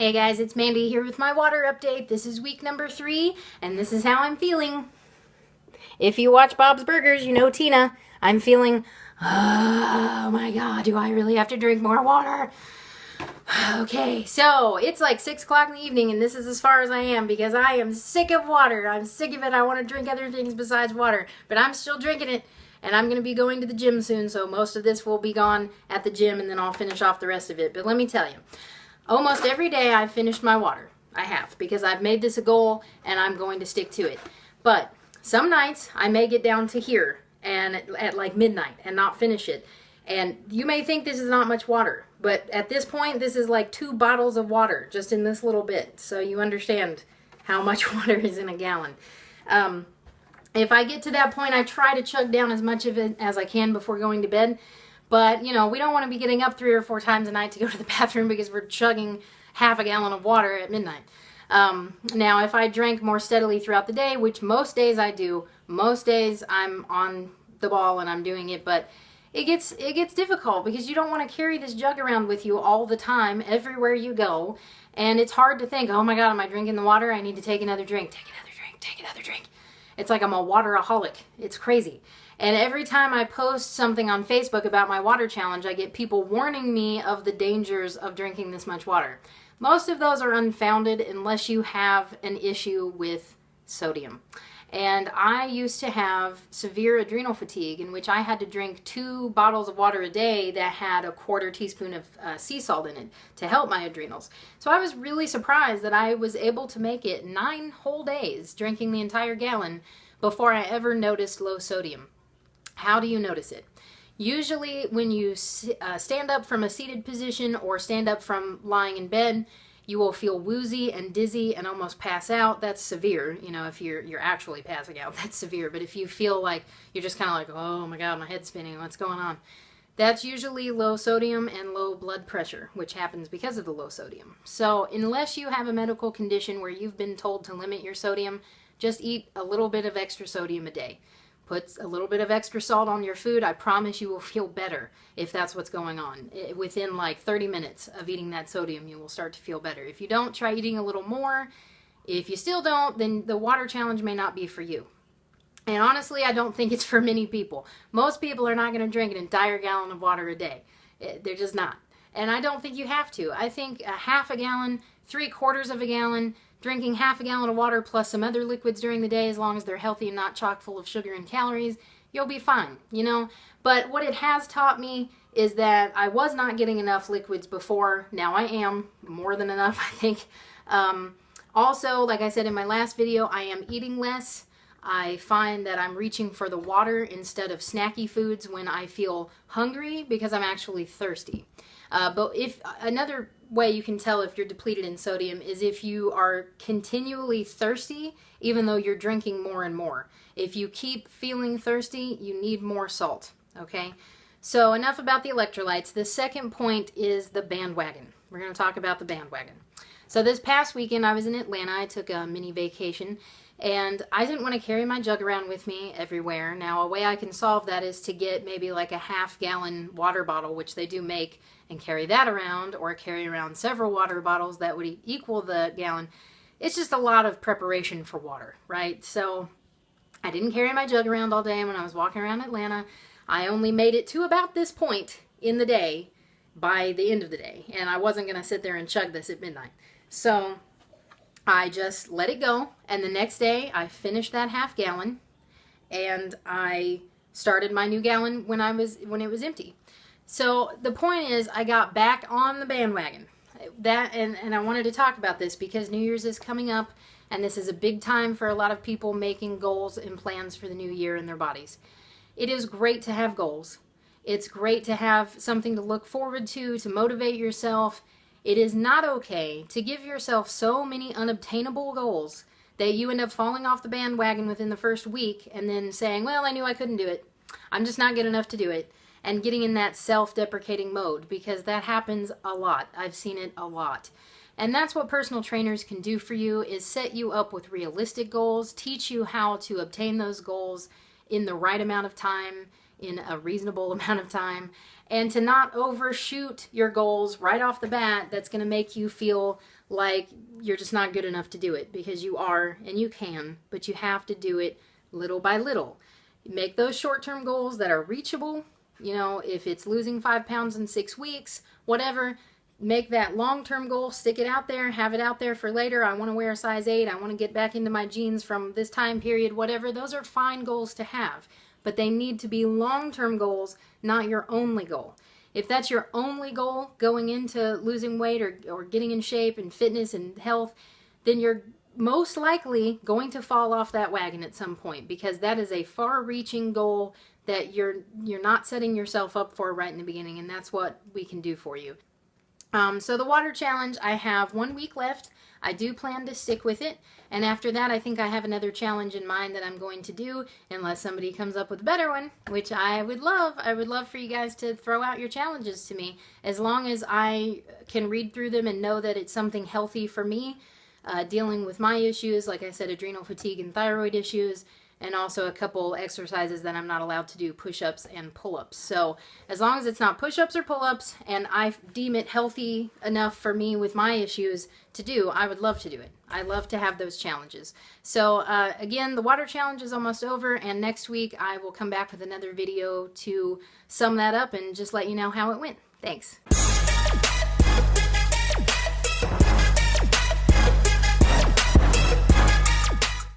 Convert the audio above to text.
Hey guys, it's Mandy here with my water update. This is week number 3, and this is how I'm feeling. If you watch Bob's Burgers, you know Tina. I'm feeling, oh my god, do I really have to drink more water? Okay, so it's like 6 o'clock in the evening, and this is as far as I am because I am sick of water. I'm sick of it. I want to drink other things besides water, but I'm still drinking it, and I'm going to be going to the gym soon, so most of this will be gone at the gym, and then I'll finish off the rest of it. But let me tell you, almost every day I've finished my water. I have, because I've made this a goal, and I'm going to stick to it. But some nights I may get down to here and at like midnight and not finish it. And you may think this is not much water, but at this point this is like 2 bottles of water just in this little bit. So you understand how much water is in a gallon. If I get to that point, I try to chug down as much of it as I can before going to bed. But, you know, we don't want to be getting up 3 or 4 times a night to go to the bathroom because we're chugging half a gallon of water at midnight. Now, if I drank more steadily throughout the day, which most days I do, most days I'm on the ball and I'm doing it, but it gets difficult because you don't want to carry this jug around with you all the time, everywhere you go, and it's hard to think, oh my god, am I drinking the water? I need to take another drink, take another drink, take another drink. It's like I'm a wateraholic. It's crazy. And every time I post something on Facebook about my water challenge, I get people warning me of the dangers of drinking this much water. Most of those are unfounded unless you have an issue with sodium. And I used to have severe adrenal fatigue in which I had to drink 2 bottles of water a day that had a 1/4 teaspoon of sea salt in it to help my adrenals. So I was really surprised that I was able to make it 9 whole days drinking the entire gallon before I ever noticed low sodium. How do you notice it? Usually when you stand up from a seated position or stand up from lying in bed, you will feel woozy and dizzy and almost pass out. That's severe. You know, if you're actually passing out, that's severe. But if you feel like you're just kind of like, oh my god, my head's spinning, what's going on? That's usually low sodium and low blood pressure, which happens because of the low sodium. So unless you have a medical condition where you've been told to limit your sodium, just eat a little bit of extra sodium a day. Put a little bit of extra salt on your food. I promise you will feel better if that's what's going on. Within like 30 minutes of eating that sodium, you will start to feel better. If you don't, try eating a little more. If you still don't, then the water challenge may not be for you. And honestly, I don't think it's for many people. Most people are not going to drink an entire gallon of water a day. They're just not. And I don't think you have to. I think a half a gallon, 3/4 of a gallon, drinking half a gallon of water plus some other liquids during the day, as long as they're healthy and not chock full of sugar and calories, you'll be fine, you know? But what it has taught me is that I was not getting enough liquids before. Now I am. More than enough, I think. Also, like I said in my last video, I am eating less. I find that I'm reaching for the water instead of snacky foods when I feel hungry because I'm actually thirsty. But if another way you can tell if you're depleted in sodium is if you are continually thirsty, even though you're drinking more and more. If you keep feeling thirsty, you need more salt, okay? So enough about the electrolytes. The second point is the bandwagon. We're going to talk about the bandwagon. So this past weekend, I was in Atlanta. I took a mini vacation, and I didn't want to carry my jug around with me everywhere. Now, a way I can solve that is to get maybe like a half-gallon water bottle, which they do make, and carry that around, or carry around several water bottles that would equal the gallon. It's just a lot of preparation for water, right? So I didn't carry my jug around all day when I was walking around Atlanta. I only made it to about this point in the day by the end of the day, and I wasn't going to sit there and chug this at midnight. So I just let it go, and the next day I finished that half gallon, and I started my new gallon when it was empty. So the point is, I got back on the bandwagon. And I wanted to talk about this because New Year's is coming up, and this is a big time for a lot of people making goals and plans for the new year in their bodies. It is great to have goals. It's great to have something to look forward to motivate yourself. It is not okay to give yourself so many unobtainable goals that you end up falling off the bandwagon within the first week and then saying, well, I knew I couldn't do it. I'm just not good enough to do it. And getting in that self-deprecating mode, because that happens a lot. I've seen it a lot. And that's what personal trainers can do for you, is set you up with realistic goals, teach you how to obtain those goals in the right amount of time, in a reasonable amount of time, and to not overshoot your goals right off the bat. That's going to make you feel like you're just not good enough to do it, because you are and you can, but you have to do it little by little. Make those short-term goals that are reachable. You know, if it's losing 5 pounds in 6 weeks, whatever, make that long-term goal, stick it out there, have it out there for later. I want to wear a size 8, I want to get back into my jeans from this time period, whatever. Those are fine goals to have, but they need to be long-term goals, not your only goal. If that's your only goal going into losing weight or getting in shape and fitness and health, then you're most likely going to fall off that wagon at some point, because that is a far-reaching goal that you're not setting yourself up for right in the beginning, and that's what we can do for you. So the water challenge, I have 1 week left. I do plan to stick with it, and after that I think I have another challenge in mind that I'm going to do, unless somebody comes up with a better one, which I would love. I would love for you guys to throw out your challenges to me, as long as I can read through them and know that it's something healthy for me, dealing with my issues, like I said, adrenal fatigue and thyroid issues, and also a couple exercises that I'm not allowed to do, push-ups and pull-ups. So as long as it's not push-ups or pull-ups, and I deem it healthy enough for me with my issues to do, I would love to do it. I love to have those challenges. So again, the water challenge is almost over, and next week I will come back with another video to sum that up and just let you know how it went. Thanks.